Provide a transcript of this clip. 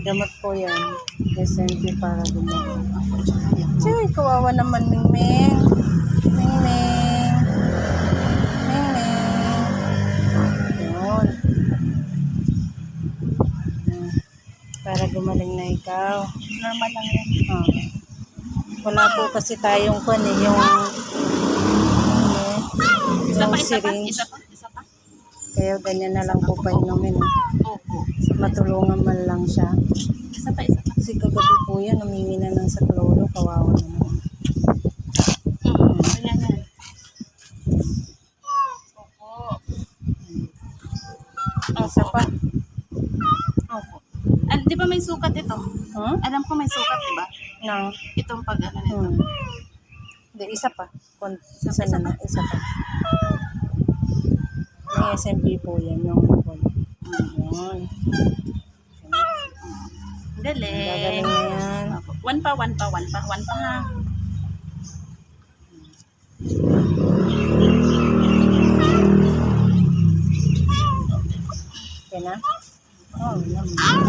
Gamot po yan. SMP para gumawa. Chay, kawawa naman, Mingming. Mingming. Mingming. Yun. Para gumaling na ikaw. Normal lang yan. Ah. Wala po kasi tayong yung Isa pa, syringe. isa pa. Kaya ganyan na lang po painumin. Opo. Matulungan man lang siya. Isa pa. Kasi kagabi po yan, namingi na ng sa kloro, kawawa naman. Ganyan. Opo. Isa pa. Opo. Di ba may sukat ito? Huh? Alam ko may sukat, di ba? No. Itong pag ano nito. Hindi, isa pa. Isa pa. May SMP po yan, yung yun. Galing. Gagaling na yan. One pa ha. Okay na? Oh, naman.